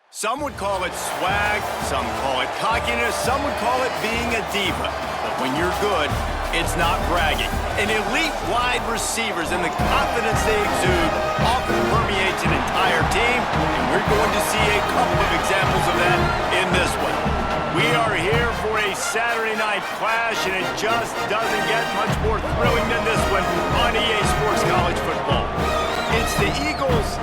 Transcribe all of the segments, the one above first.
Some would call it swag, some call it cockiness, some would call it being a diva. But when you're good, it's not bragging. And elite wide receivers and the confidence they exude often permeates an entire team, and we're going to see a couple of examples of that in this one. We are here for a Saturday night clash, and it just doesn't get much more thrilling than this one on EA Sports College Football. It's the Eagles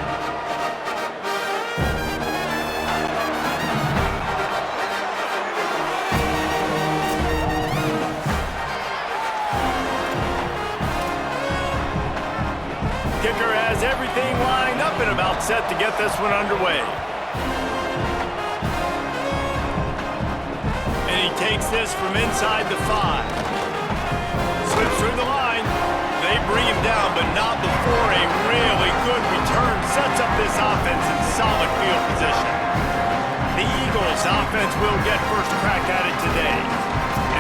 kicker has everything lined up and about set to get this one underway. And he takes this from inside the 5. Slips through the line. They bring him down, but not before a really good return sets up this offense in solid field position. The Eagles offense will get first crack at it today.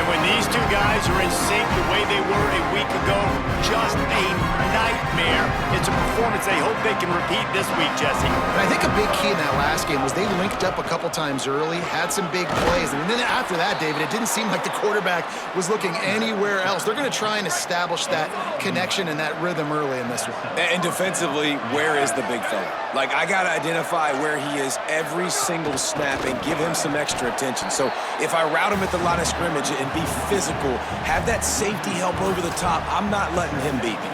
And when these two guys are in sync the way they were a week ago, just a nightmare. It's a performance they hope they can repeat this week, Jesse. And I think a big key in that last game was they linked up a couple times early, had some big plays, and then after that, David, it didn't seem like the quarterback was looking anywhere else. They're going to try and establish that connection and that rhythm early in this one. And defensively, where is the big fella? Like, I got to identify where he is every single snap and give him some extra attention. So if I route him at the line of scrimmage and be physical, have that safety help over the top, I'm not letting him beat me.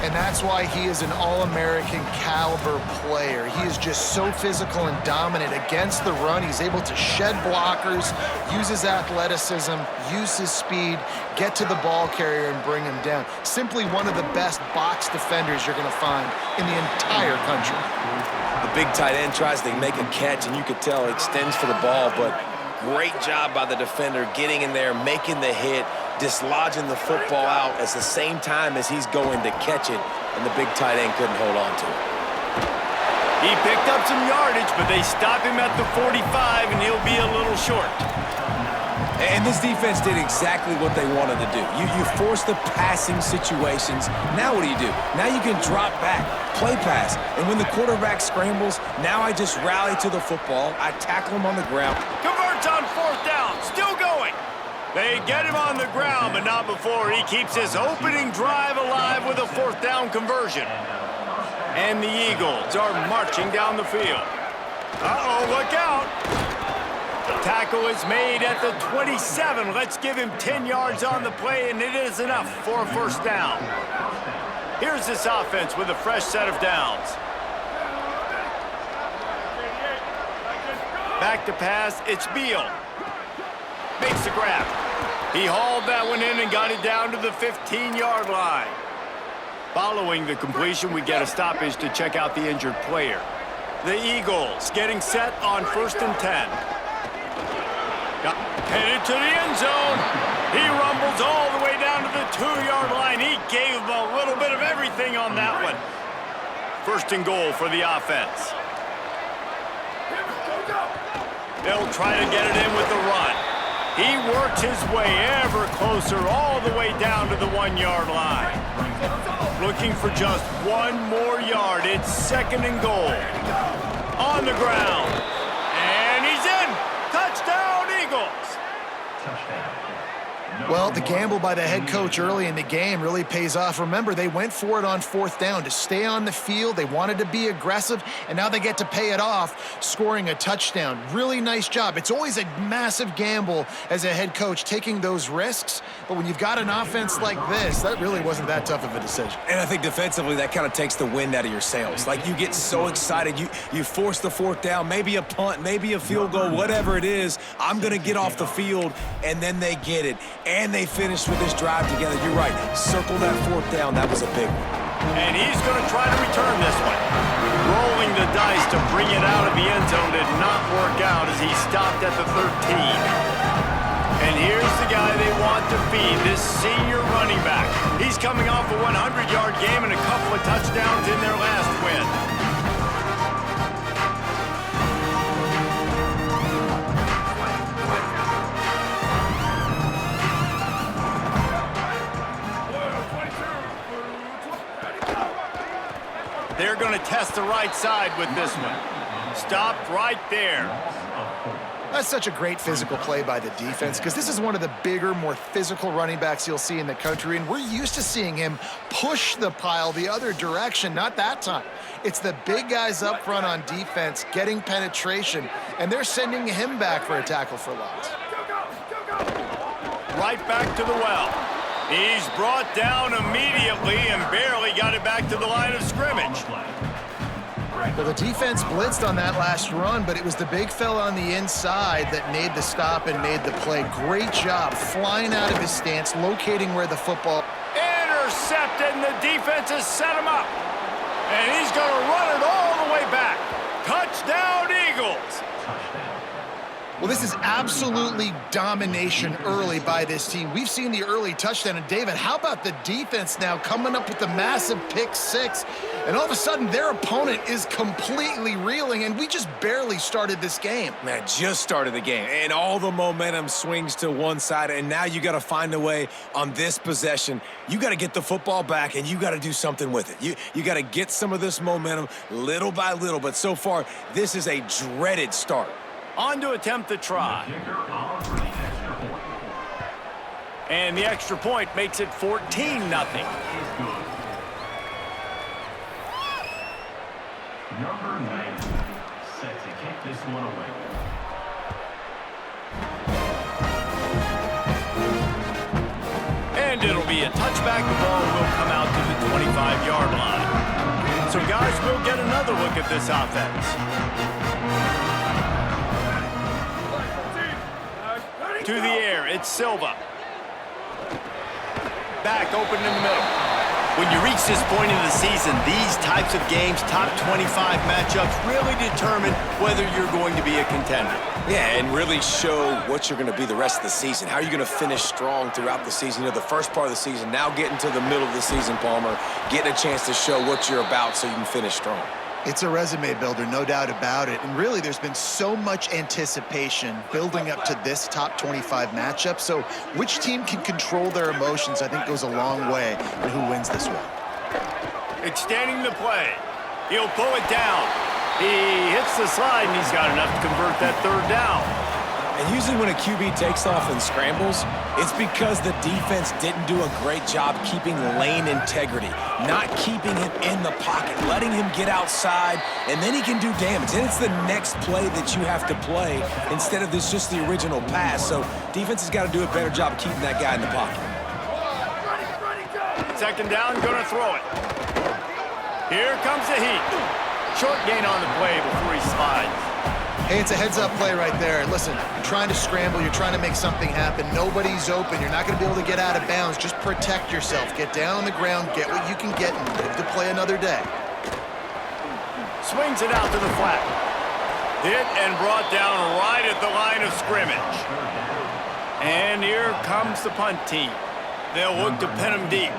And that's why he is an All-American caliber player. He is just so physical and dominant against the run. He's able to shed blockers, use his athleticism, use his speed, get to the ball carrier and bring him down. Simply one of the best box defenders you're going to find in the entire country. The big tight end tries to make a catch, and you could tell he extends for the ball, but great job by the defender getting in there, making the hit, dislodging the football out at the same time as he's going to catch it, and the big tight end couldn't hold on to it. He picked up some yardage, but they stop him at the 45, and he'll be a little short. And this defense did exactly what they wanted to do. You force the passing situations. Now what do? Now you can drop back, play pass. And when the quarterback scrambles, now I just rally to the football. I tackle him on the ground. Converts on 4th down, still going. They get him on the ground, but not before he keeps his opening drive alive with a 4th down conversion. And the Eagles are marching down the field. Uh-oh, look out. The tackle is made at the 27. Let's give him 10 yards on the play, and it is enough for a 1st down. Here's this offense with a fresh set of downs. Back to pass, it's Beal. Makes the grab. He hauled that one in and got it down to the 15-yard line. Following the completion, we get a stoppage to check out the injured player. The Eagles getting set on 1st and 10. Headed to the end zone. He rumbles all the way down to the 2-yard line. He gave him a little bit of everything on that one. 1st and goal for the offense. They'll try to get it in with the run. He works his way ever closer all the way down to the 1-yard line. Looking for just one more yard. It's 2nd and goal. On the ground. And he's in. Touchdown, Eagles. Well, the gamble by the head coach early in the game really pays off. Remember, they went for it on 4th down to stay on the field. They wanted to be aggressive, and now they get to pay it off, scoring a touchdown. Really nice job. It's always a massive gamble as a head coach taking those risks, but when you've got an offense like this, that really wasn't that tough of a decision. And I think defensively, that kind of takes the wind out of your sails. Like, you get so excited. You force the 4th down, maybe a punt, maybe a field goal, whatever it is. I'm going to get off the field, and then they get it. And they finished with this drive together. You're right. Circle that 4th down. That was a big one. And he's going to try to return this one. Rolling the dice to bring it out of the end zone did not work out as he stopped at the 13. And here's the guy they want to feed, this senior running back. He's coming off a 100-yard game and a couple of touchdowns in their last win. They're going to test the right side with this one. Stopped right there. That's such a great physical play by the defense because this is one of the bigger, more physical running backs you'll see in the country, and we're used to seeing him push the pile the other direction. Not that time. It's the big guys up front on defense getting penetration, and they're sending him back for a tackle for loss. Right back to the well. He's brought down immediately and barely got it back to the line of scrimmage. Well, the defense blitzed on that last run, but it was the big fella on the inside that made the stop and made the play. Great job flying out of his stance, locating where the football... Intercepted, and the defense has set him up. And he's going to run it all the way back. Touchdown, Eagles. Well, this is absolutely domination early by this team. We've seen the early touchdown. And, David, how about the defense now coming up with the massive pick six? And all of a sudden, their opponent is completely reeling, and we just barely started this game. Man, just started the game, and all the momentum swings to one side, and now you got to find a way on this possession. You got to get the football back, and you got to do something with it. You got to get some of this momentum little by little, but so far, this is a dreaded start. On to attempt the try. And the extra point makes it 14-0. Number 9 set to kick this one away. And it'll be a touchback. The ball will come out to the 25-yard line. So, guys, we'll get another look at this offense. To the air, it's Silva. Back open in the middle. When you reach this point in the season, these types of games, top 25 matchups, really determine whether you're going to be a contender. Yeah, and really show what you're going to be the rest of the season. How are you going to finish strong throughout the season? You know, the first part of the season, now getting to the middle of the season, Palmer, getting a chance to show what you're about so you can finish strong. It's a resume builder, no doubt about it. And really, there's been so much anticipation building up to this top 25 matchup. So which team can control their emotions, I think, goes a long way in who wins this one. Extending the play. He'll pull it down. He hits the slide, and he's got enough to convert that third down. And usually when a QB takes off and scrambles, it's because the defense didn't do a great job keeping lane integrity, not keeping him in the pocket, letting him get outside, and then he can do damage. And it's the next play that you have to play instead of this just the original pass. So defense has got to do a better job of keeping that guy in the pocket. Second down, going to throw it. Here comes the heat. Short gain on the play before he slides. Hey, it's a heads-up play right there. Listen, you're trying to scramble. You're trying to make something happen. Nobody's open. You're not going to be able to get out of bounds. Just protect yourself. Get down on the ground. Get what you can get and live to play another day. Swings it out to the flat. Hit and brought down right at the line of scrimmage. And here comes the punt team. They'll look to pin him deep.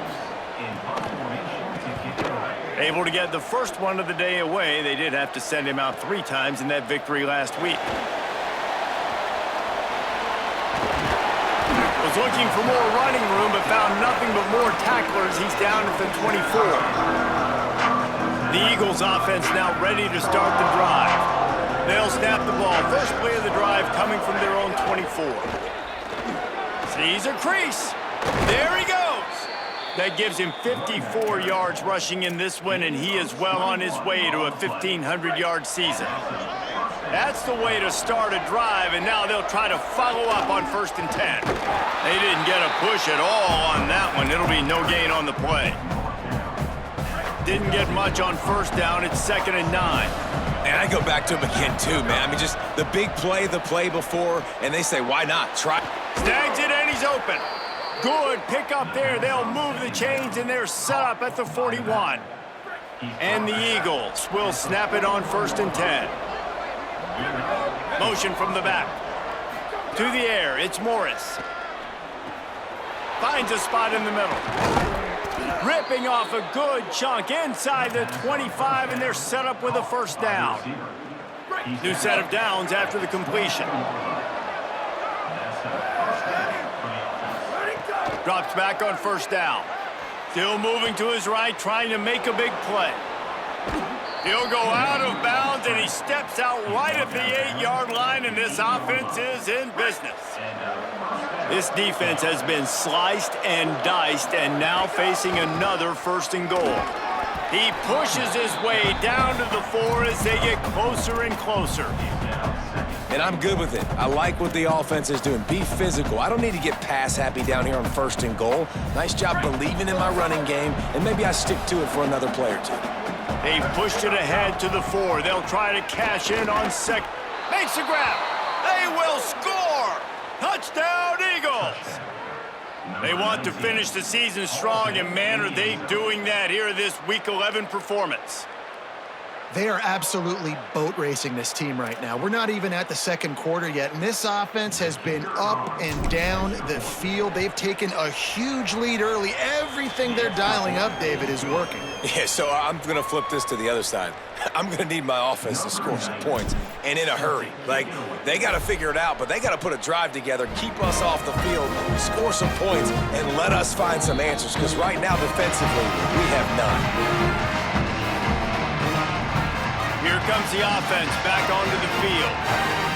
Able to get the first one of the day away. They did have to send him out 3 times in that victory last week. Was looking for more running room, but found nothing but more tacklers. He's down at the 24. The Eagles offense now ready to start the drive. They'll snap the ball. First play of the drive coming from their own 24. Sees a crease. There he goes. That gives him 54 yards rushing in this win, and he is well on his way to a 1,500-yard season. That's the way to start a drive, and now they'll try to follow up on 1st and 10. They didn't get a push at all on that one. It'll be no gain on the play. Didn't get much on 1st down. It's 2nd and 9. And I go back to him again, too, man. I mean, just the big play, the play before, and they say, why not? Try. Snags it, and he's open. Good pick up there. They'll move the chains, and they're set up at the 41. And the Eagles will snap it on 1st and 10. Motion from the back. To the air, it's Morris. Finds a spot in the middle. Ripping off a good chunk inside the 25, and they're set up with a 1st down. New set of downs after the completion. Drops back on 1st down. Still moving to his right, trying to make a big play. He'll go out of bounds, and he steps out right at the 8-yard line, and this offense is in business. This defense has been sliced and diced, and now facing another 1st and goal. He pushes his way down to the 4 as they get closer and closer. And I'm good with it. I like what the offense is doing. Be physical. I don't need to get pass happy down here on 1st and goal. Nice job believing in my running game, and maybe I stick to it for another play or two. They pushed it ahead to the 4. They'll try to cash in on second. Makes the grab. They will score. Touchdown, Eagles. They want to finish the season strong, and man, are they doing that here this Week 11 performance. They are absolutely boat racing this team right now. We're not even at the 2nd quarter yet, and this offense has been up and down the field. They've taken a huge lead early. Everything they're dialing up, David, is working. Yeah, so I'm going to flip this to the other side. I'm going to need my offense to score some points, and in a hurry. Like, they got to figure it out, but they got to put a drive together, keep us off the field, score some points, and let us find some answers, because right now, defensively, we have none. Here comes the offense back onto the field.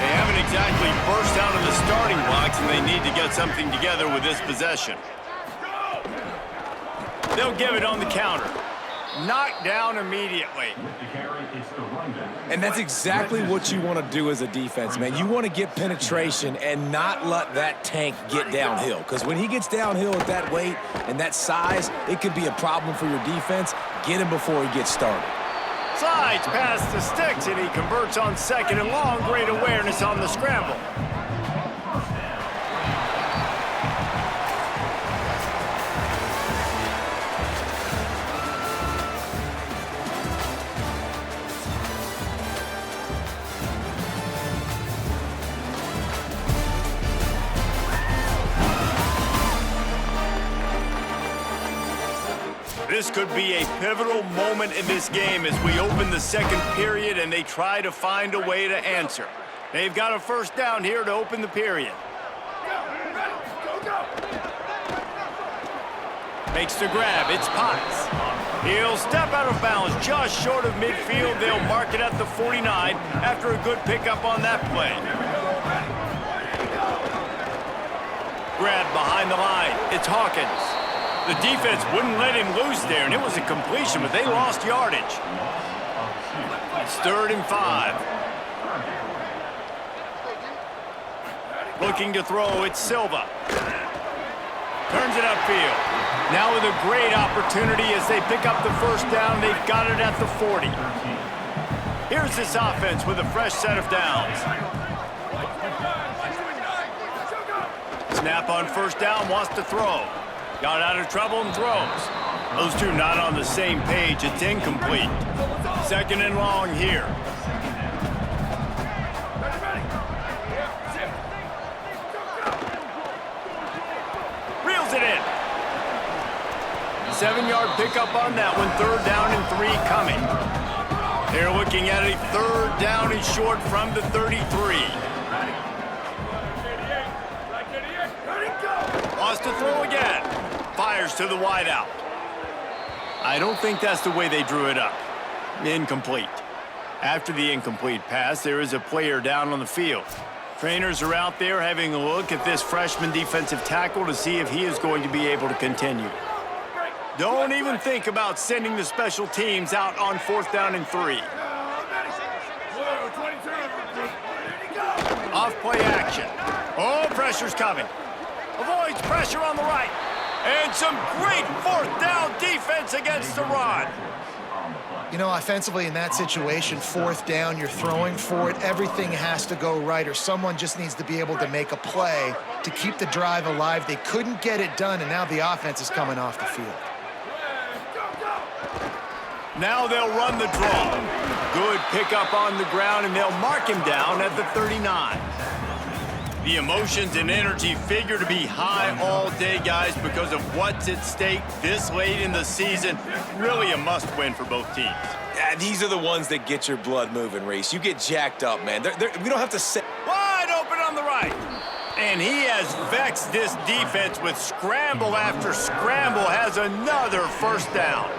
They haven't exactly burst out of the starting blocks, and they need to get something together with this possession. They'll give it on the counter. Knocked down immediately. And that's exactly what you want to do as a defense, man. You want to get penetration and not let that tank get downhill. Because when he gets downhill at that weight and that size, it could be a problem for your defense. Get him before he gets started. Slides past the sticks, and he converts on 2nd and long. Great awareness on the scramble. This could be a pivotal moment in this game as we open the 2nd period and they try to find a way to answer. They've got a 1st down here to open the period. Makes the grab. It's Potts. He'll step out of bounds just short of midfield. They'll mark it at the 49 after a good pickup on that play. Grab behind the line. It's Hawkins. The defense wouldn't let him loose there, and it was a completion, but they lost yardage. It's 3rd and 5. Looking to throw, it's Silva. Turns it upfield. Now with a great opportunity as they pick up the 1st down. They've got it at the 40. Here's this offense with a fresh set of downs. Snap on 1st down, wants to throw. Got out of trouble and throws. Those two not on the same page. It's incomplete. 2nd and long here. Reels it in. 7-yard pickup on that one. 3rd down and 3 coming. They're looking at a 3rd down and short from the 33. Wants to throw again. Fires to the wideout. I don't think that's the way they drew it up. Incomplete. After the incomplete pass, there is a player down on the field. Trainers are out there having a look at this freshman defensive tackle to see if he is going to be able to continue. Don't even think about sending the special teams out on 4th down and 3. Off play action. Oh, pressure's coming. Avoids pressure on the right. And some great 4th down defense against the run. You know, offensively in that situation, 4th down, you're throwing for it. Everything has to go right, or someone just needs to be able to make a play to keep the drive alive. They couldn't get it done, and now the offense is coming off the field. Now they'll run the draw. Good pickup on the ground, and they'll mark him down at the 39. The emotions and energy figure to be high all day, guys, because of what's at stake this late in the season. Really a must-win for both teams. Yeah, these are the ones that get your blood moving, Reese. You get jacked up, man. We don't have to say... Wide open on the right. And he has vexed this defense with scramble after scramble, has another 1st down.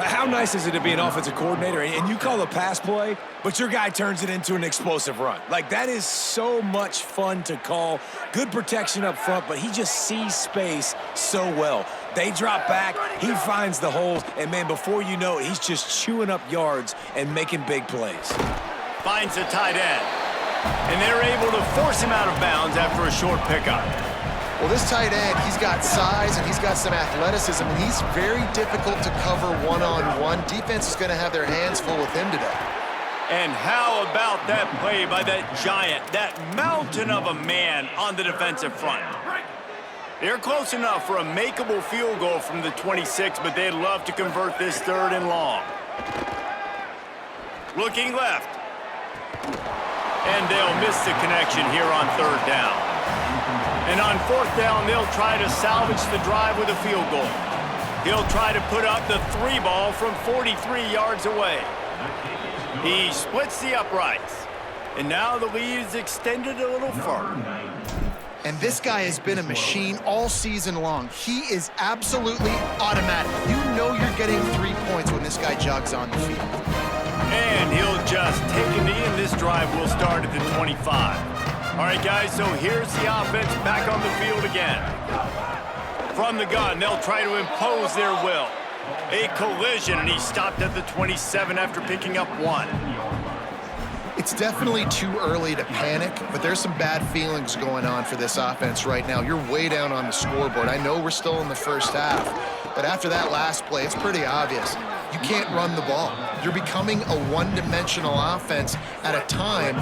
How nice is it to be an offensive coordinator and you call a pass play, but your guy turns it into an explosive run? Like, that is so much fun to call. Good protection up front, but he just sees space so well. They drop back, he finds the holes, and, man, before you know it, he's just chewing up yards and making big plays. Finds the tight end, and they're able to force him out of bounds after a short pickup. Well, this tight end, he's got size and he's got some athleticism, and he's very difficult to cover one-on-one. Defense is going to have their hands full with him today. And how about that play by that giant, that mountain of a man on the defensive front? They're close enough for a makeable field goal from the 26, but they'd love to convert this 3rd and long. Looking left. And they'll miss the connection here on 3rd down. And on 4th down, they'll try to salvage the drive with a field goal. He'll try to put up the 3 ball from 43 yards away. He splits the uprights. And now the lead is extended a little further. And this guy has been a machine all season long. He is absolutely automatic. You know you're getting 3 points when this guy jogs on the field. And he'll just take a knee, and this drive will start at the 25. All right, guys, so here's the offense back on the field again. From the gun, they'll try to impose their will. A collision, and he stopped at the 27 after picking up 1. It's definitely too early to panic, but there's some bad feelings going on for this offense right now. You're way down on the scoreboard. I know we're still in the first half, but after that last play, it's pretty obvious. You can't run the ball. You're becoming a one-dimensional offense at a time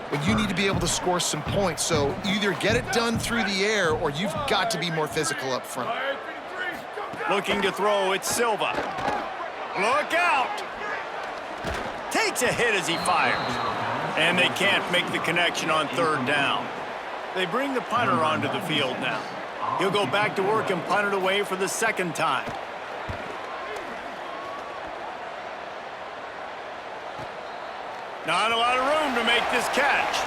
when you need to be able to score some points. So either get it done through the air or you've got to be more physical up front. Looking to throw, it's Silva. Look out! Takes a hit as he fires. And they can't make the connection on 3rd down. They bring the punter onto the field now. He'll go back to work and punt it away for the 2nd time. Not a lot of room to make this catch.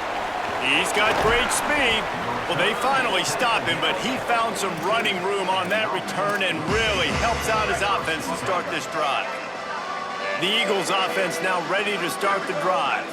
He's got great speed. Well, they finally stop him, but he found some running room on that return and really helps out his offense to start this drive. The Eagles' offense now ready to start the drive.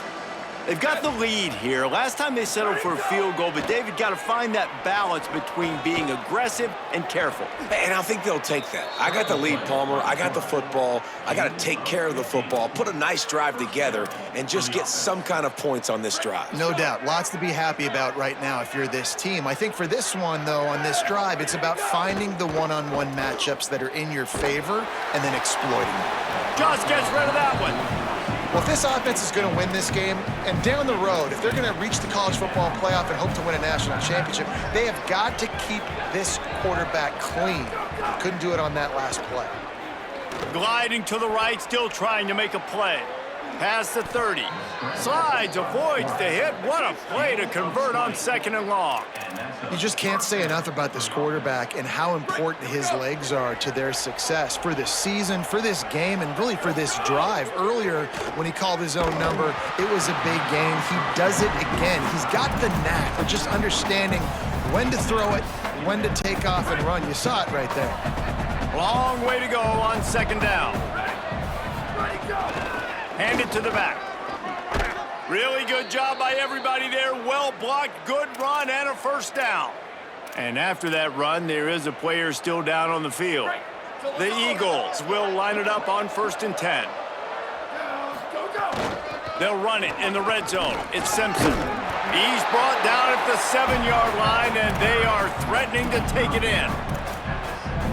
They've got the lead here. Last time they settled for a field goal, but David got to find that balance between being aggressive and careful. And I think they'll take that. I got the lead, Palmer. I got the football. I got to take care of the football, put a nice drive together, and just get some kind of points on this drive. No doubt. Lots to be happy about right now if you're this team. I think for this one, though, on this drive, it's about finding the one-on-one matchups that are in your favor and then exploiting them. Just gets rid of that one. Well, if this offense is going to win this game, and down the road, if they're going to reach the college football playoff and hope to win a national championship, they have got to keep this quarterback clean. Couldn't do it on that last play. Gliding to the right, still trying to make a play. Past the 30. Slides, avoids the hit. What a play to convert on 2nd and long. You just can't say enough about this quarterback and how important his legs are to their success for this season, for this game, and really for this drive. Earlier, when he called his own number, it was a big game. He does it again. He's got the knack of just understanding when to throw it, when to take off and run. You saw it right there. Long way to go on 2nd down. Hand it to the back. Really good job by everybody there. Well blocked, good run, and a 1st down. And after that run, there is a player still down on the field. The Eagles will line it up on 1st and 10. They'll run it in the red zone. It's Simpson. He's brought down at the 7-yard line, and they are threatening to take it in.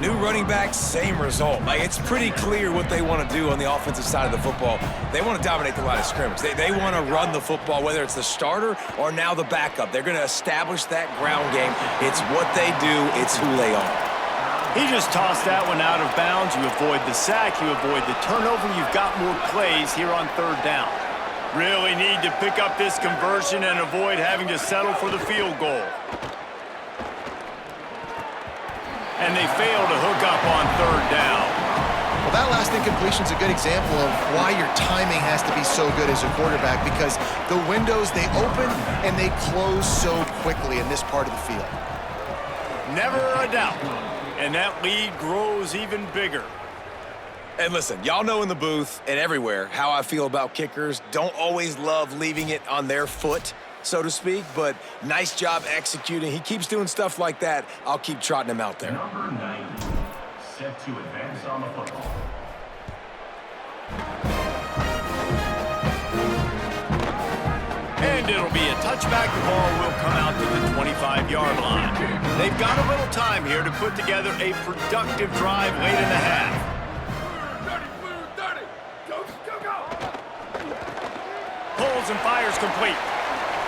New running back, same result. Like, it's pretty clear what they want to do on the offensive side of the football. They want to dominate the line of scrimmage. They want to run the football, whether it's the starter or now the backup. They're going to establish that ground game. It's what they do. It's who they are. He just tossed that one out of bounds. You avoid the sack. You avoid the turnover. You've got more plays here on 3rd down. Really need to pick up this conversion and avoid having to settle for the field goal. And they fail to hook up on 3rd down. Well, that last incompletion is a good example of why your timing has to be so good as a quarterback, because the windows, they open and they close so quickly in this part of the field. Never a doubt. And that lead grows even bigger. And listen, y'all know in the booth and everywhere how I feel about kickers. Don't always love leaving it on their foot, so to speak, but nice job executing. He keeps doing stuff like that. I'll keep trotting him out there. Number 90, set to advance on the football. And it'll be a touchback. The ball will come out to the 25-yard line. They've got a little time here to put together a productive drive late in the half. Pulls and fires complete.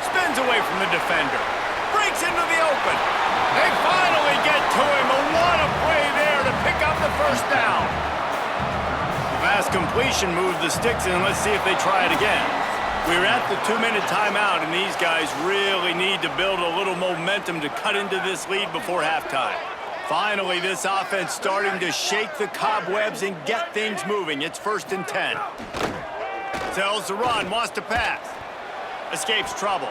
Spins away from the defender. Breaks into the open. They finally get to him. And what a play there to pick up the first down. Fast completion moved the sticks in. Let's see if they try it again. We're at the 2-minute timeout, and these guys really need to build a little momentum to cut into this lead before halftime. Finally, this offense starting to shake the cobwebs and get things moving. It's 1st and 10. Tells the run, wants to pass. Escapes trouble.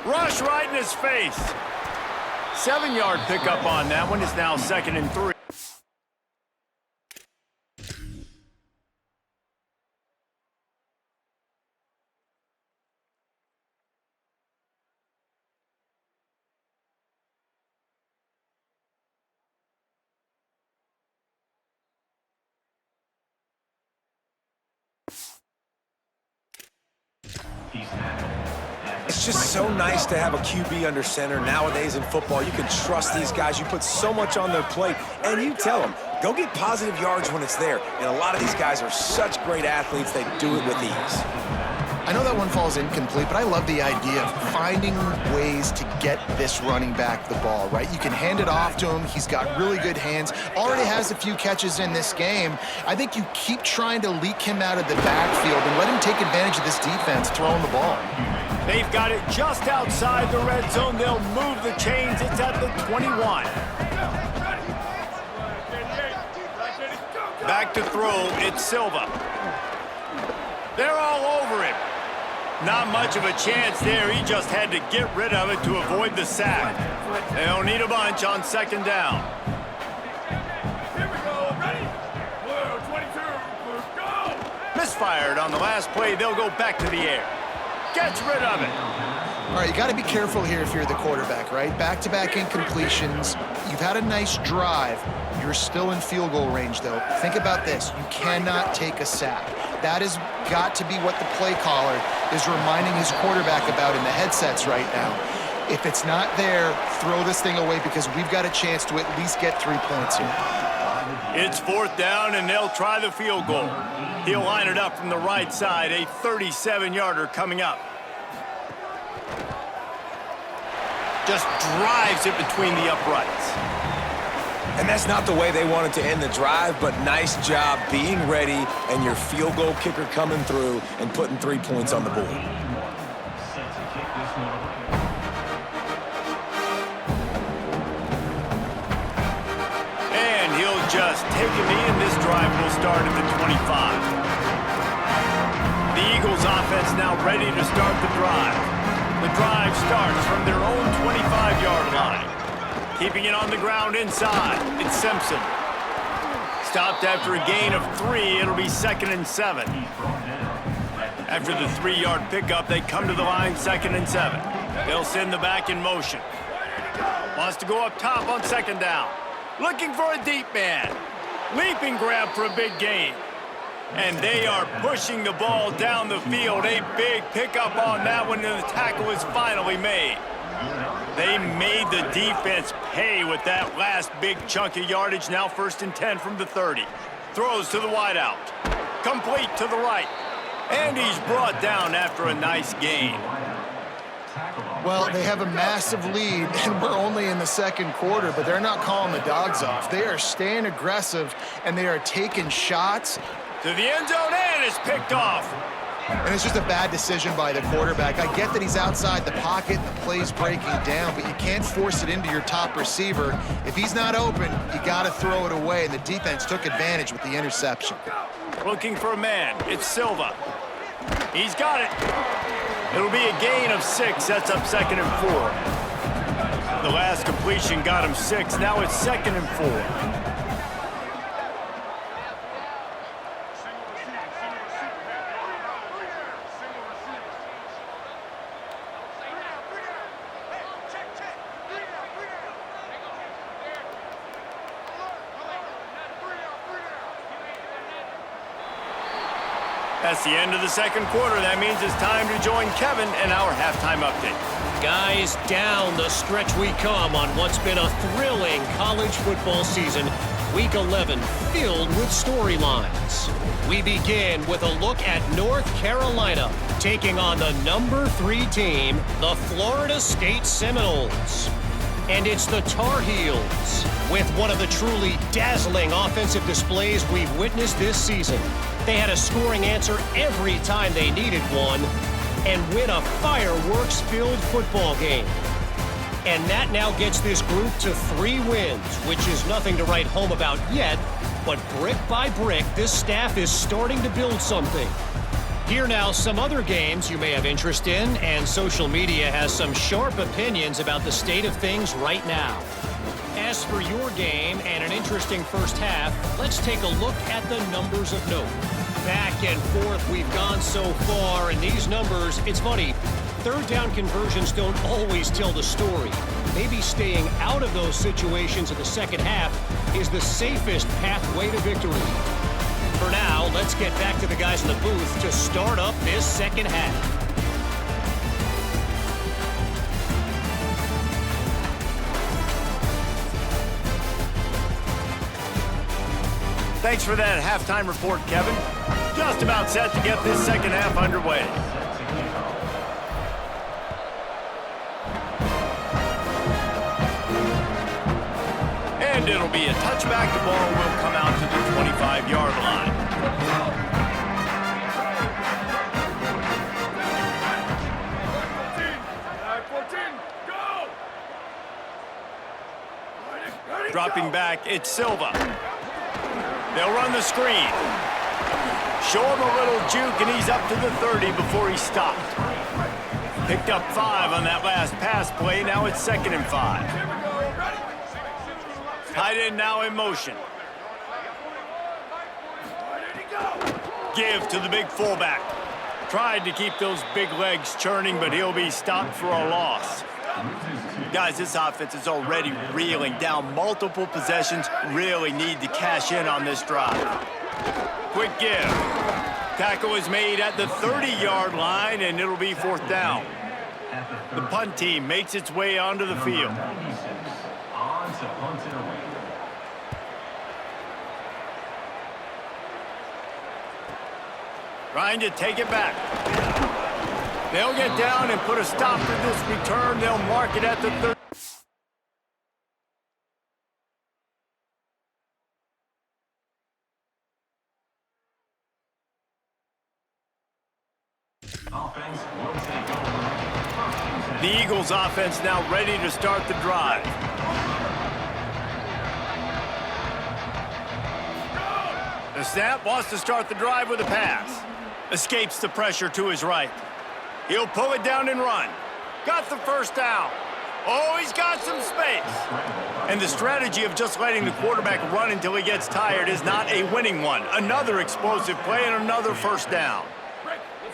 Rush right in his face. 7-yard pickup on that one. It's now 2nd and 3. It's just so nice to have a QB under center. Nowadays in football, you can trust these guys. You put so much on their plate, and you tell them, go get positive yards when it's there. And a lot of these guys are such great athletes, they do it with ease. I know that one falls incomplete, but I love the idea of finding ways to get this running back the ball, right? You can hand it off to him. He's got really good hands. Already has a few catches in this game. I think you keep trying to leak him out of the backfield and let him take advantage of this defense throwing the ball. They've got it just outside the red zone. They'll move the chains. It's at the 21. Back to throw. It's Silva. They're all over him. Not much of a chance there. He just had to get rid of it to avoid the sack. They'll need a bunch on 2nd down. Here we go. Ready? Blue 22. Blue, go! Misfired on the last play. They'll go back to the air. Gets rid of it. All right, you got to be careful here if you're the quarterback, right? Back-to-back incompletions. You've had a nice drive. You're still in field goal range, though. Think about this. You cannot take a sack. That has got to be what the play caller is reminding his quarterback about in the headsets right now. If it's not there, throw this thing away because we've got a chance to at least get 3 points here. It's 4th down, and they'll try the field goal. He'll line it up from the right side, a 37-yarder coming up. Just drives it between the uprights. And that's not the way they wanted to end the drive, but nice job being ready and your field goal kicker coming through and putting 3 points on the board. Set to kick this one away. And he'll just take a knee, and this drive will start at the 25. The Eagles offense now ready to start the drive. The drive starts from their own 25-yard line. Keeping it on the ground inside, it's Simpson. Stopped after a gain of 3, it'll be 2nd and 7. After the 3-yard pickup, they come to the line 2nd and 7. They'll send the back in motion. Wants to go up top on 2nd down. Looking for a deep man. Leaping grab for a big gain. And they are pushing the ball down the field. A big pickup on that one, and the tackle is finally made. They made the defense pay with that last big chunk of yardage. Now 1st and 10 from the 30. Throws to the wideout. Complete to the right. And he's brought down after a nice gain. Well, they have a massive lead, and we're only in the 2nd quarter, but they're not calling the dogs off. They are staying aggressive, and they are taking shots. To the end zone, and it's picked off. And it's just a bad decision by the quarterback. I get that he's outside the pocket, the play's breaking down, but you can't force it into your top receiver. If he's not open, you got to throw it away, and the defense took advantage with the interception. Looking for a man. It's Silva. He's got it. It'll be a gain of 6. That's up 2nd and 4. The last completion got him 6. Now it's 2nd and 4. That's the end of the second quarter. That means it's time to join Kevin in our halftime update. Guys, down the stretch we come on what's been a thrilling college football season. Week 11 filled with storylines. We begin with a look at North Carolina taking on the number 3 team, the Florida State Seminoles. And it's the Tar Heels with one of the truly dazzling offensive displays we've witnessed this season. They had a scoring answer every time they needed one and win a fireworks-filled football game. And that now gets this group to 3 wins, which is nothing to write home about yet, but brick by brick, this staff is starting to build something. Here now, some other games you may have interest in, and social media has some sharp opinions about the state of things right now. As for your game and an interesting first half, let's take a look at the numbers of note. Back and forth we've gone so far, and these numbers, it's funny, third down conversions don't always tell the story. Maybe staying out of those situations in the second half is the safest pathway to victory. For now, let's get back to the guys in the booth to start up this second half. Thanks for that halftime report, Kevin. Just about set to get this second half underway. And it'll be a touchback. The ball will come out to the 25-yard line. Dropping back, it's Silva. They'll run the screen. Show him a little juke, and he's up to the 30 before he stopped. Picked up 5 on that last pass play. Now it's 2nd and 5. Tight end now in motion. Give to the big fullback. Tried to keep those big legs churning, but he'll be stopped for a loss. Guys, this offense is already reeling down multiple possessions. Really need to cash in on this drive. Quick give. Tackle is made at the 30-yard line, and it'll be 4th down. The punt team makes its way onto the field. On to punt it away. Trying to take it back. They'll get down and put a stop to this return. They'll mark it at the 30. Offense will take over. The Eagles offense now ready to start the drive. The snap wants to start the drive with a pass. Escapes the pressure to his right. He'll pull it down and run. Got the first down. Oh, he's got some space. And the strategy of just letting the quarterback run until he gets tired is not a winning one. Another explosive play and another first down.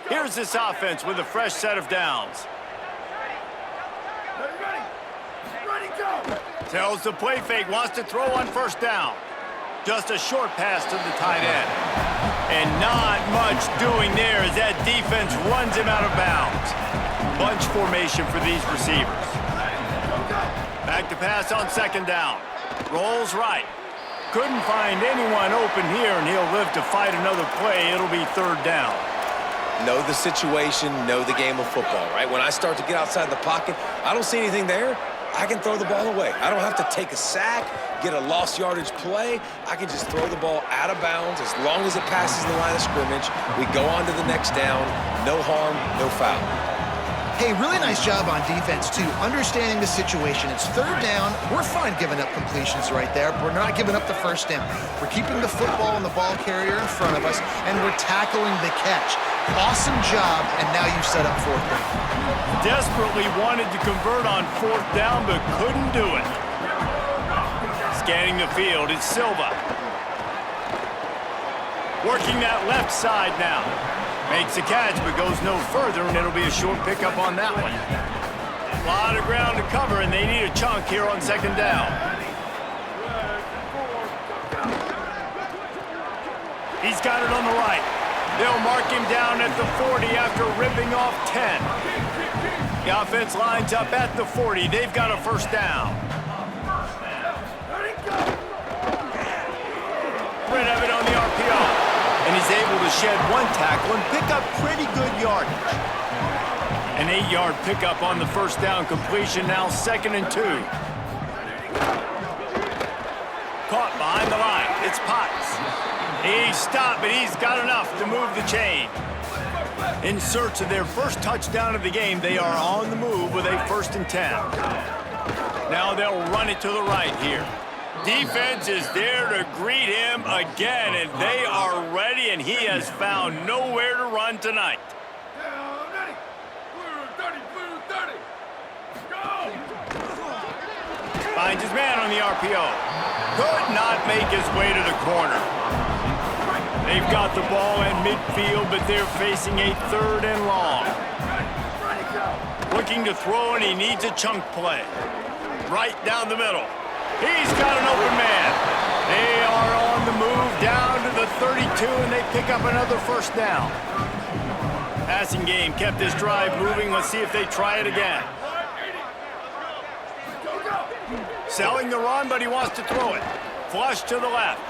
Here's this offense with a fresh set of downs. Ready, go! Tells the play fake, wants to throw on first down. Just a short pass to the tight end. And not much doing there as that defense runs him out of bounds. Bunch formation for these receivers. Back to pass on 2nd down. Rolls right. Couldn't find anyone open here, and he'll live to fight another play. It'll be 3rd down. Know the situation, know the game of football, right? When I start to get outside the pocket, I don't see anything there. I can throw the ball away. I don't have to take a sack, get a lost yardage play. I can just throw the ball out of bounds as long as it passes the line of scrimmage. We go on to the next down. No harm, no foul. Hey, really nice job on defense, too, understanding the situation. It's 3rd down. We're fine giving up completions right there. We're not giving up the first down. We're keeping the football and the ball carrier in front of us, and we're tackling the catch. Awesome job, and now you've set up 4th down. Desperately wanted to convert on 4th down, but couldn't do it. Scanning the field, it's Silva. Working that left side now. Makes a catch, but goes no further, and it'll be a short pickup on that one. A lot of ground to cover, and they need a chunk here on 2nd down. He's got it on the right. They'll mark him down at the 40 after ripping off 10. The offense lines up at the 40. They've got a first down. Rid of it on the RPO. And he's able to shed one tackle and pick up pretty good yardage. An 8-yard pickup on the first down completion, now 2nd and 2. Caught behind the line. It's Potts. He's stopped, but he's got enough to move the chain. In search of their first touchdown of the game, they are on the move with a 1st and 10. Now they'll run it to the right here. Defense is there to greet him again, and they are ready, and he has found nowhere to run tonight. Finds his man on the RPO. Could not make his way to the corner. They've got the ball at midfield, but they're facing a 3rd and long. Looking to throw, and he needs a chunk play. Right down the middle. He's got an open man. They are on the move down to the 32, and they pick up another first down. Passing game kept this drive moving. Let's see if they try it again. Selling the run, but he wants to throw it. Flush to the left.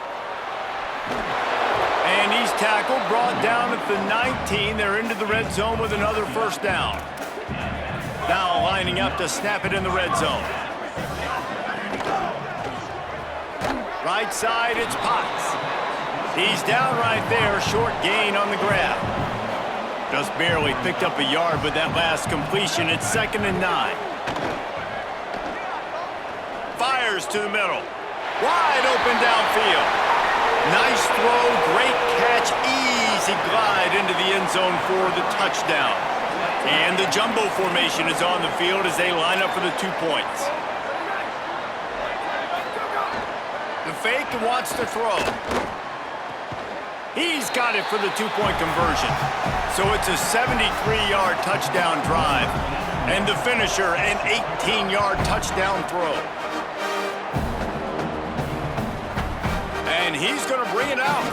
And he's tackled, brought down at the 19. They're into the red zone with another first down. Now lining up to snap it in the red zone. Right side, it's Potts. He's down right there, short gain on the grab. Just barely picked up a yard with that last completion. It's 2nd and 9. Fires to the middle. Wide open downfield. Nice throw, great catch, easy glide into the end zone for the touchdown. And the jumbo formation is on the field as they line up for the 2 points. The fake and wants to throw. He's got it for the 2-point conversion. So it's a 73-yard touchdown drive. And the finisher, an 18-yard touchdown throw. And he's going to bring it out.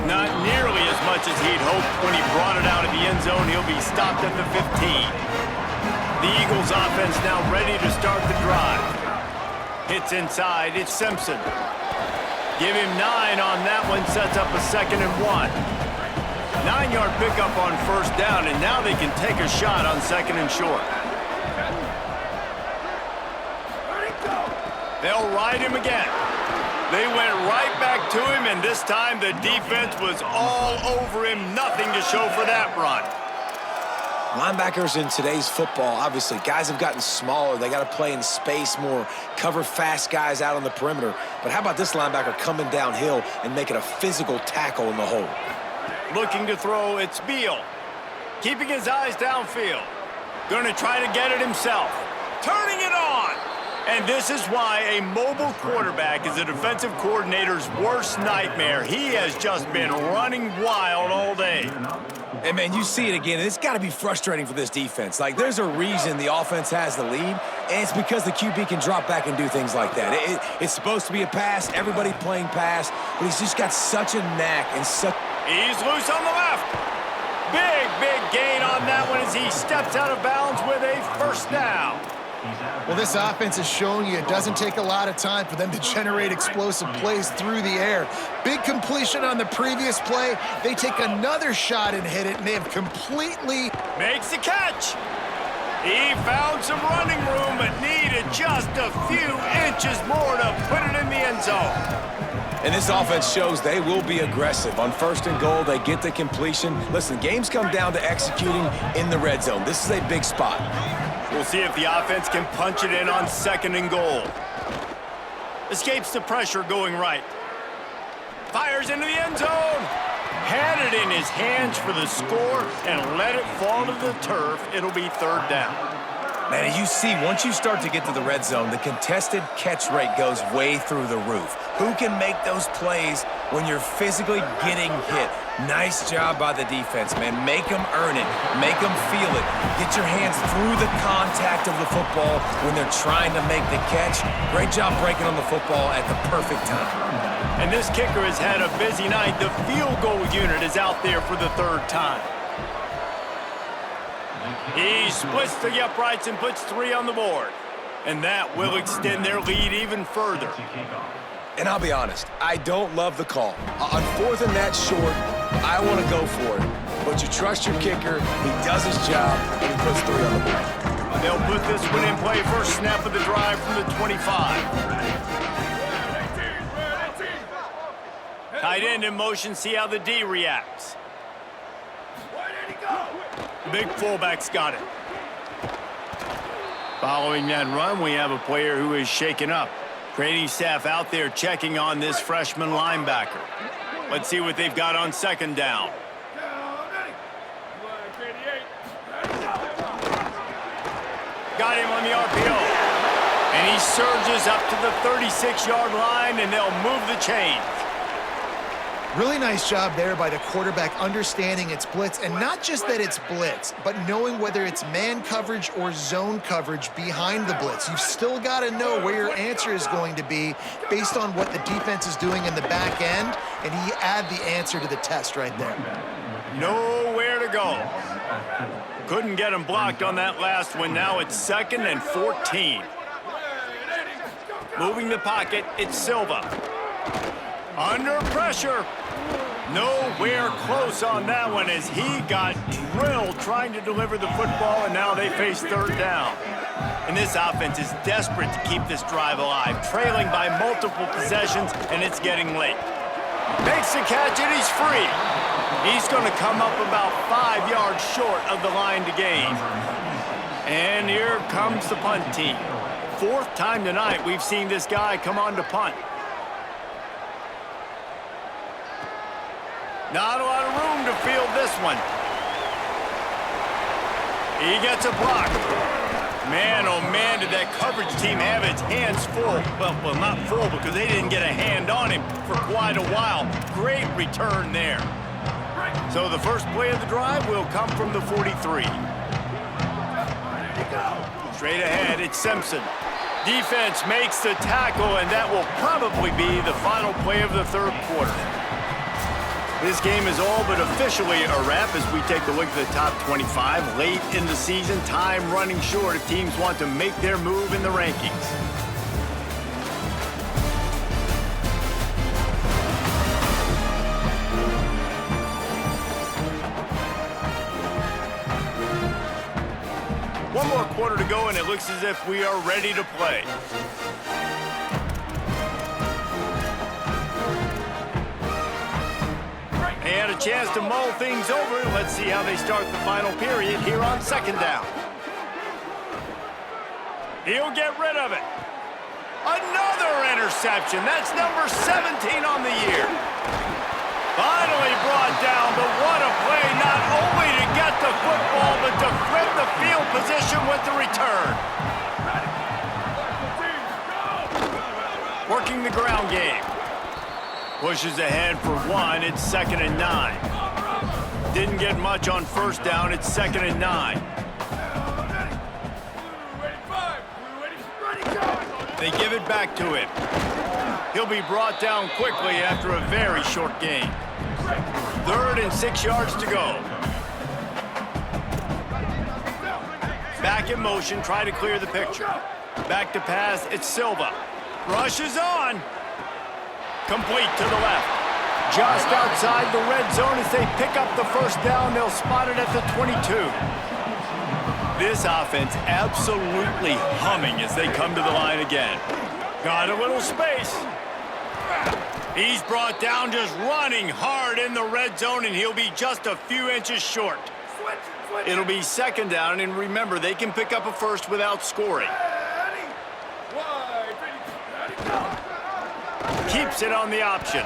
Not nearly as much as he'd hoped when he brought it out of the end zone. He'll be stopped at the 15. The Eagles offense now ready to start the drive. Hits inside, it's Simpson. Give him 9 on that one, sets up a 2nd and 1. 9-yard pickup on first down, and now they can take a shot on 2nd and short. They'll ride him again. They went right back to him, and this time the defense was all over him. Nothing to show for that run. Linebackers in today's football, obviously, guys have gotten smaller. They got to play in space more, cover fast guys out on the perimeter. But how about this linebacker coming downhill and making a physical tackle in the hole? Looking to throw, it's Beal. Keeping his eyes downfield. Going to try to get it himself. Turning it on. And this is why a mobile quarterback is a defensive coordinator's worst nightmare. He has just been running wild all day. And, man, you see it again, and it's got to be frustrating for this defense. Like, there's a reason the offense has the lead, and it's because the QB can drop back and do things like that. It's supposed to be a pass, everybody playing pass, but he's just got such a knack and such... He's loose on the left. Big gain on that one as he steps out of bounds with a first down. Well, this offense has shown you it doesn't take a lot of time for them to generate explosive plays through the air. Big completion on the previous play. They take another shot and hit it, and they have completely... Makes the catch. He found some running room, but needed just a few inches more to put it in the end zone. And this offense shows they will be aggressive. On 1st and goal, they get the completion. Listen, games come down to executing in the red zone. This is a big spot. We'll see if the offense can punch it in on 2nd and goal. Escapes the pressure going right. Fires into the end zone. Had it in his hands for the score and let it fall to the turf. It'll be 3rd down. Man, as you see, once you start to get to the red zone, the contested catch rate goes way through the roof. Who can make those plays when you're physically getting hit? Nice job by the defense, man. Make them earn it. Make them feel it. Get your hands through the contact of the football when they're trying to make the catch. Great job breaking on the football at the perfect time. And this kicker has had a busy night. The field goal unit is out there for the third time. He splits the uprights and puts 3 on the board. And that will extend their lead even further. And I'll be honest, I don't love the call. On 4th and that short, I want to go for it. But you trust your kicker, he does his job, and he puts 3 on the board. They'll put this one in play first snap of the drive from the 25. Tight end in motion, see how the D reacts. Big fullback's got it. Following that run, we have a player who is shaken up. Training staff out there checking on this freshman linebacker. Let's see what they've got on second down. Got him on the RPO. And he surges up to the 36-yard line, and they'll move the chains. Really nice job there by the quarterback understanding it's blitz, and not just that it's blitz, but knowing whether it's man coverage or zone coverage behind the blitz. You've still got to know where your answer is going to be based on what the defense is doing in the back end, and he add the answer to the test right there. Nowhere to go. Couldn't get him blocked on that last one. Now it's 2nd and 14. Moving the pocket, it's Silva. Under pressure. Nowhere close on that one as he got drilled trying to deliver the football, and now they face 3rd down. And this offense is desperate to keep this drive alive, trailing by multiple possessions, and it's getting late. Makes the catch, and he's free. He's going to come up about 5 yards short of the line to gain. And here comes the punt team. 4th time tonight we've seen this guy come on to punt. Not a lot of room to field this one. He gets a block. Man, oh man, did that coverage team have its hands full. Well, not full because they didn't get a hand on him for quite a while. Great return there. So the first play of the drive will come from the 43. Straight ahead, it's Simpson. Defense makes the tackle, and that will probably be the final play of the 3rd quarter. This game is all but officially a wrap as we take a look at the top 25 late in the season. Time running short if teams want to make their move in the rankings. One more quarter to go, and it looks as if we are ready to play. They had a chance to mull things over. Let's see how they start the final period here on 2nd down. He'll get rid of it. Another interception. That's number 17 on the year. Finally brought down, but what a play, not only to get the football, but to flip the field position with the return. Working the ground game. Pushes ahead for 1, it's 2nd and 9. Didn't get much on 1st down, it's 2nd and 9. They give it back to him. He'll be brought down quickly after a very short gain. 3rd and 6 yards to go. Back in motion, try to clear the picture. Back to pass, it's Silva. Rushes on. Complete to the left. Just outside the red zone as they pick up the 1st down. They'll spot it at the 22. This offense absolutely humming as they come to the line again. Got a little space. He's brought down just running hard in the red zone, and he'll be just a few inches short. It'll be 2nd down, and remember, they can pick up a 1st without scoring. Keeps it on the option.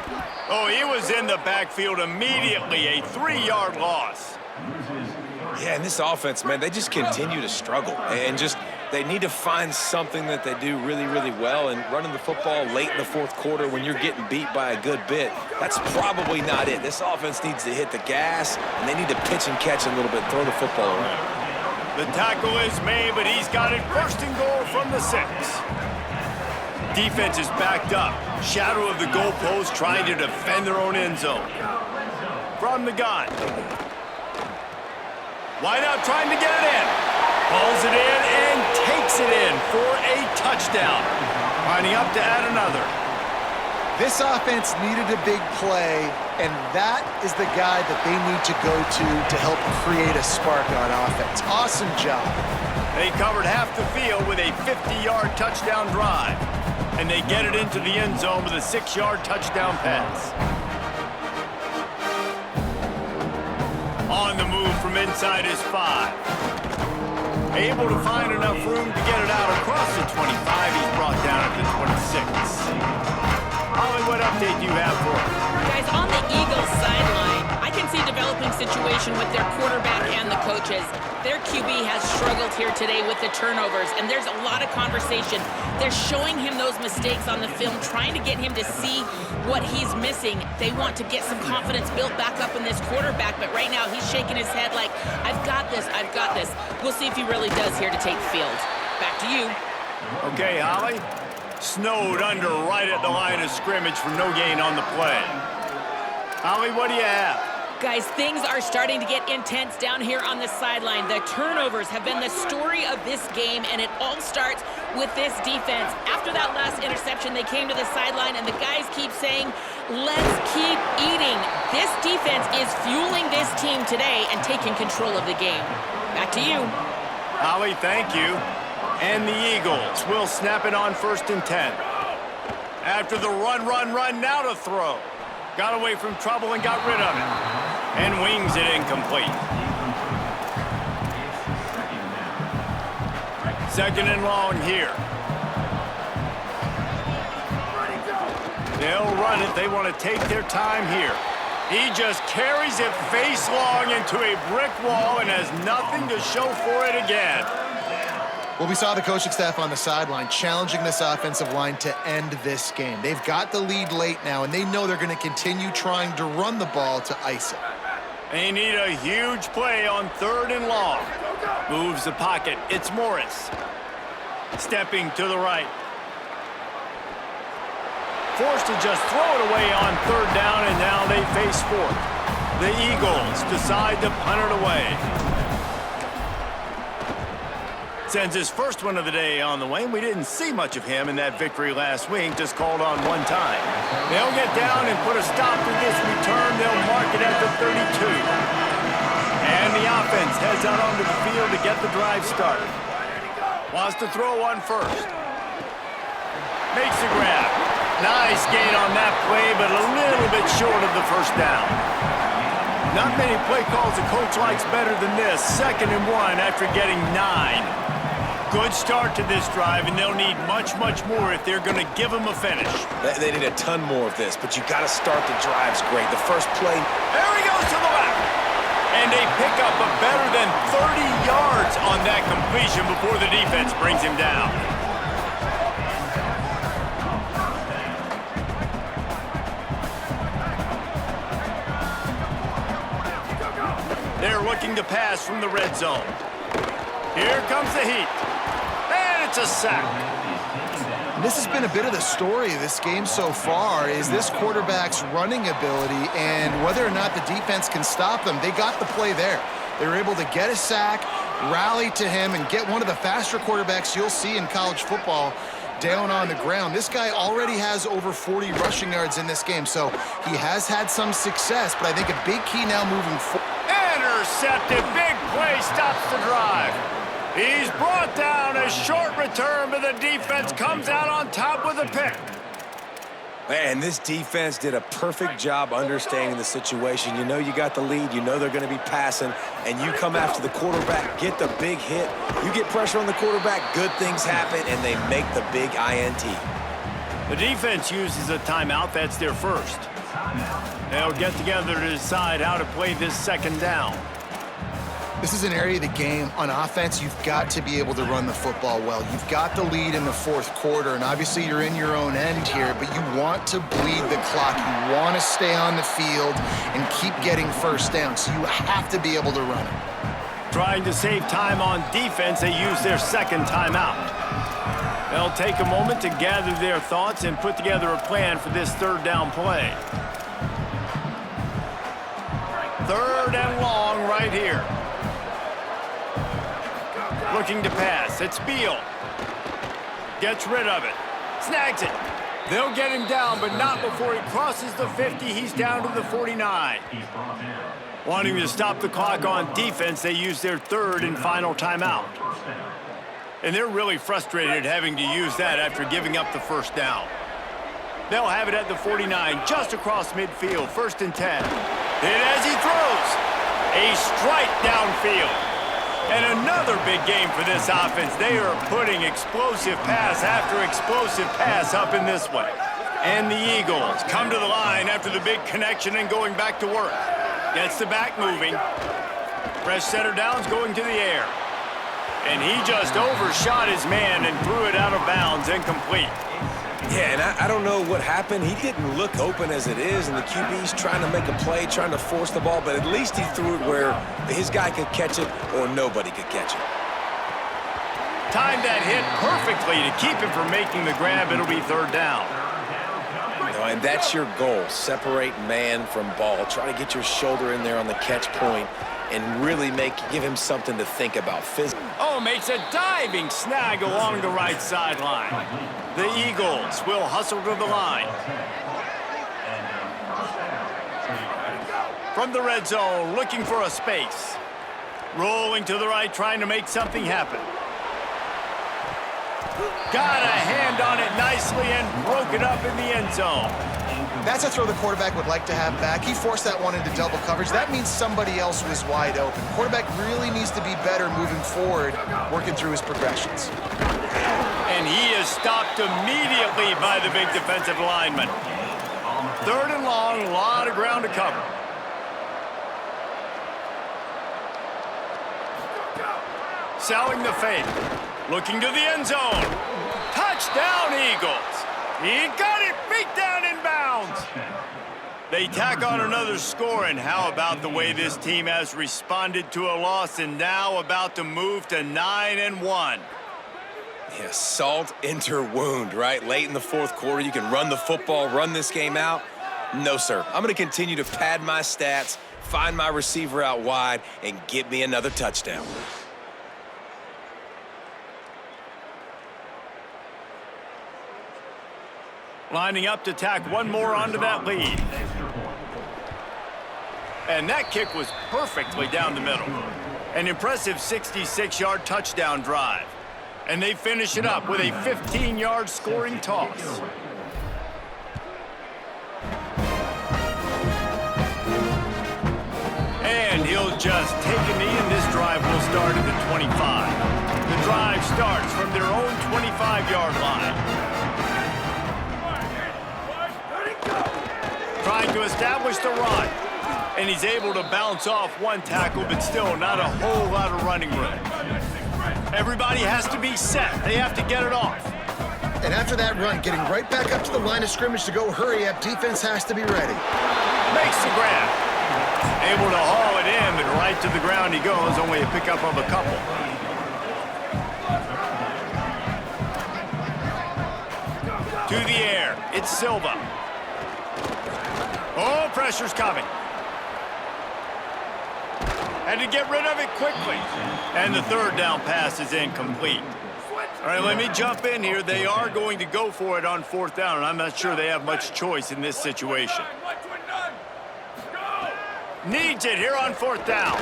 Oh, he was in the backfield immediately. A 3-yard loss. Yeah, and this offense, man, they just continue to struggle. And They need to find something that they do really, really well, and running the football late in the fourth quarter when you're getting beat by a good bit, that's probably not it. This offense needs to hit the gas, and they need to pitch and catch a little bit, throw the football around. The tackle is made, but he's got it first and goal from the 6. Defense is backed up. Shadow of the goalpost trying to defend their own end zone. From the gun. Wide out trying to get it in. Pulls it in and takes it in for a touchdown. Lining up to add another. This offense needed a big play, and that is the guy that they need to go to help create a spark on offense. Awesome job. They covered half the field with a 50-yard touchdown drive, and they get it into the end zone with a 6-yard touchdown pass. On the move from inside his 5. Able to find enough room to get it out across the 25. He's brought down at the 26. Holly, what update do you have for us? Guys, on the Eagles sideline, I can see a developing situation with their quarterback and the coaches. Their QB has struggled here today with the turnovers, and there's a lot of conversation. They're showing him those mistakes on the film, trying to get him to see what he's missing. They want to get some confidence built back up in this quarterback, but right now he's shaking his head like, I've got this, I've got this. We'll see if he really does here to take the field. Back to you. Okay, Holly. Snowed under right at the line of scrimmage for no gain on the play. Holly, what do you have? Guys, things are starting to get intense down here on the sideline. The turnovers have been the story of this game, and it all starts with this defense. After that last interception, they came to the sideline, and the guys keep saying, let's keep eating. This defense is fueling this team today and taking control of the game. Back to you. Holly, thank you. And the Eagles will snap it on 1st and 10. After the run, now to throw. Got away from trouble and got rid of it. And wings it incomplete. 2nd and long here. They'll run it. They want to take their time here. He just carries it face long into a brick wall and has nothing to show for it again. Well, we saw the coaching staff on the sideline challenging this offensive line to end this game. They've got the lead late now, and they know they're going to continue trying to run the ball to ice it. They need a huge play on 3rd and long. Moves the pocket. It's Morris. Stepping to the right. Forced to just throw it away on 3rd down, and now they face 4th. The Eagles decide to punt it away. Sends his first one of the day on the way, and we didn't see much of him in that victory last week, just called on one time. They'll get down and put a stop to this return. They'll mark it at the 32. And the offense heads out onto the field to get the drive started. Wants to throw one first. Makes the grab. Nice gain on that play, but a little bit short of the first down. Not many play calls a coach likes better than this. 2nd and 1 after getting 9. Good start to this drive, and they'll need much, much more if they're going to give them a finish. They need a ton more of this, but you got to start the drives great. The first play. There he goes to the left. And they pick up a better than 30 yards on that completion before the defense brings him down. They're looking to pass from the red zone. Here comes the heat. And it's a sack. This has been a bit of the story of this game so far, is this quarterback's running ability and whether or not the defense can stop them. They got the play there. They were able to get a sack, rally to him, and get one of the faster quarterbacks you'll see in college football down on the ground. This guy already has over 40 rushing yards in this game, so he has had some success, but I think a big key now moving forward. Intercepted. Big play stops the drive. He's brought down. A short return, but the defense comes out on top with a pick. Man, this defense did a perfect job understanding the situation. You know you got the lead. You know they're going to be passing, and you come after the quarterback, get the big hit. You get pressure on the quarterback, good things happen, and they make the big INT. The defense uses a timeout. That's their first. They'll get together to decide how to play this 2nd down. This is an area of the game. On offense, you've got to be able to run the football well. You've got the lead in the fourth quarter, and obviously you're in your own end here, but you want to bleed the clock. You want to stay on the field and keep getting first down, so you have to be able to run it. Trying to save time on defense, they use their second timeout. They'll take a moment to gather their thoughts and put together a plan for this third down play. Third and long right here. Looking to pass. It's Beal. Gets rid of it. Snags it. They'll get him down, but not before he crosses the 50. He's down to the 49. Wanting to stop the clock on defense, they use their third and final timeout. And they're really frustrated having to use that after giving up the first down. They'll have it at the 49, just across midfield, 1st and 10. And as he throws, a strike downfield. And another big game for this offense. They are putting explosive pass after explosive pass up in this one. And the Eagles come to the line after the big connection and going back to work. Gets the back moving. Fresh center downs going to the air. And he just overshot his man and threw it out of bounds, incomplete. Yeah, and I don't know what happened. He didn't look open as it is, and the QB's trying to make a play, trying to force the ball, but at least he threw it where his guy could catch it or nobody could catch it. Timed that hit perfectly to keep him from making the grab. It'll be third down. And that's your goal. Separate man from ball. Try to get your shoulder in there on the catch point and really give him something to think about. Oh, makes a diving snag along the right sideline. The Eagles will hustle to the line. From the red zone, looking for a space. Rolling to the right, trying to make something happen. Got a hand on it nicely and broke it up in the end zone. That's a throw the quarterback would like to have back. He forced that one into double coverage. That means somebody else was wide open. Quarterback really needs to be better moving forward, working through his progressions. And he is stopped immediately by the big defensive lineman. Third and long, a lot of ground to cover. Selling the fake. Looking to the end zone. Touchdown, Eagles. He got it, feet down in bounds. They tack on another score, and how about the way this team has responded to a loss and now about to move to 9-1. Yeah, salt enter wound, right? Late in the fourth quarter, you can run the football, run this game out. No, sir. I'm going to continue to pad my stats, find my receiver out wide, and get me another touchdown. Lining up to tack one more onto that lead. And that kick was perfectly down the middle. An impressive 66-yard touchdown drive. And they finish it up with a 15-yard scoring toss. And he'll just take a knee, and this drive will start at the 25. The drive starts from their own 25-yard line. Trying to establish the run. And he's able to bounce off one tackle, but still not a whole lot of running room. Everybody has to be set. They have to get it off. And after that run, getting right back up to the line of scrimmage to go hurry up, defense has to be ready. Makes the grab. Able to haul it in, but right to the ground he goes. Only a pickup of a couple. To the air. It's Silva. Oh, pressure's coming. Had to get rid of it quickly. And the third down pass is incomplete. All right, let me jump in here. They are going to go for it on fourth down, and I'm not sure they have much choice in this situation. Needs it here on fourth down.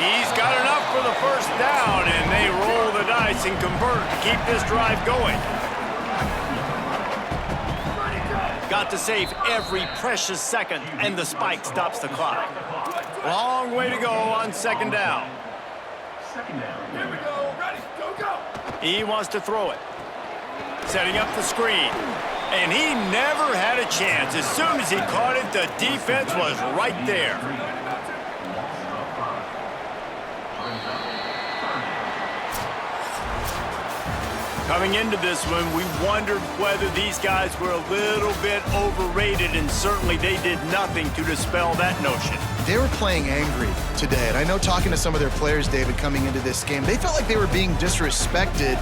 He's got enough for the first down, and they roll the dice and convert to keep this drive going. Got to save every precious second, and the spike stops the clock. Long way to go on second down. Here we go. Ready. Go, go. He wants to throw it. Setting up the screen. And he never had a chance. As soon as he caught it, the defense was right there. Coming into this one, we wondered whether these guys were a little bit overrated, and certainly they did nothing to dispel that notion. They were playing angry today, and I know talking to some of their players, David, coming into this game, they felt like they were being disrespected.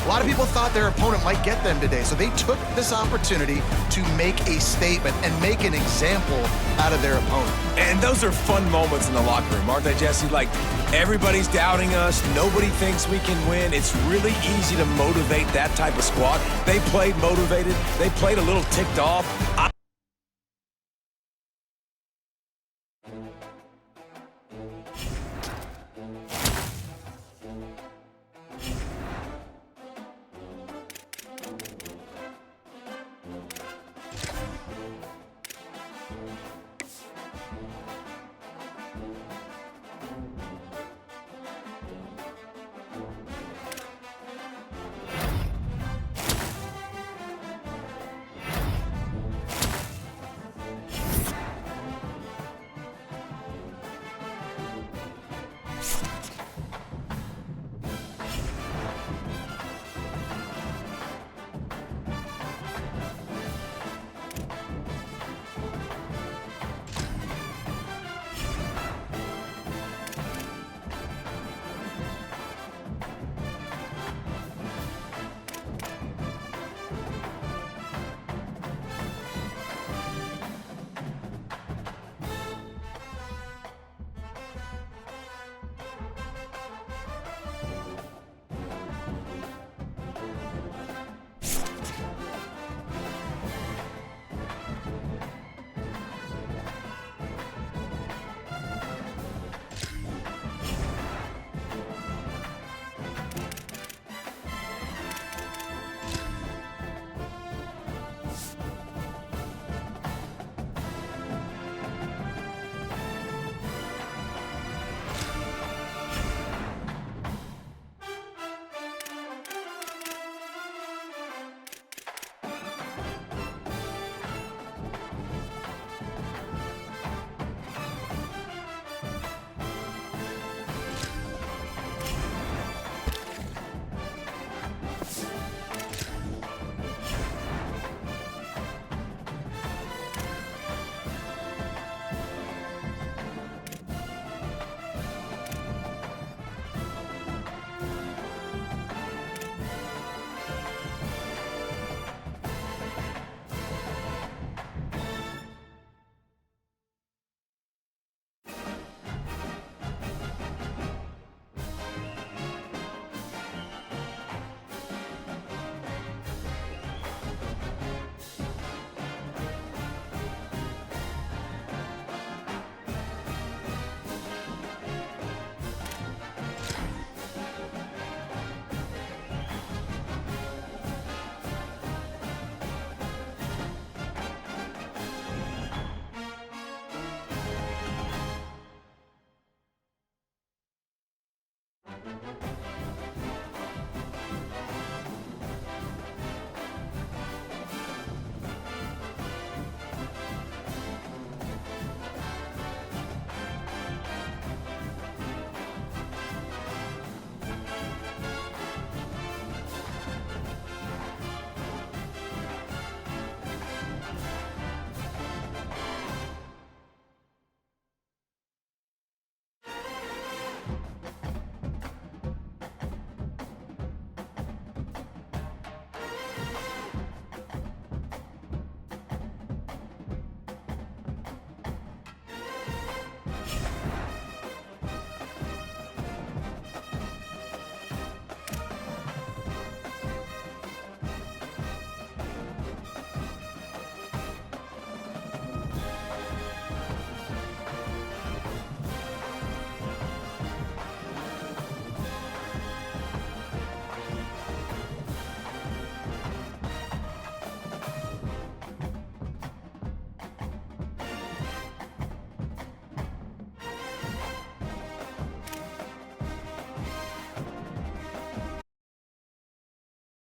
A lot of people thought their opponent might get them today, so they took this opportunity to make a statement and make an example out of their opponent. And those are fun moments in the locker room, aren't they, Jesse? Like, everybody's doubting us. Nobody thinks we can win. It's really easy to motivate that type of squad. They played motivated. They played a little ticked off.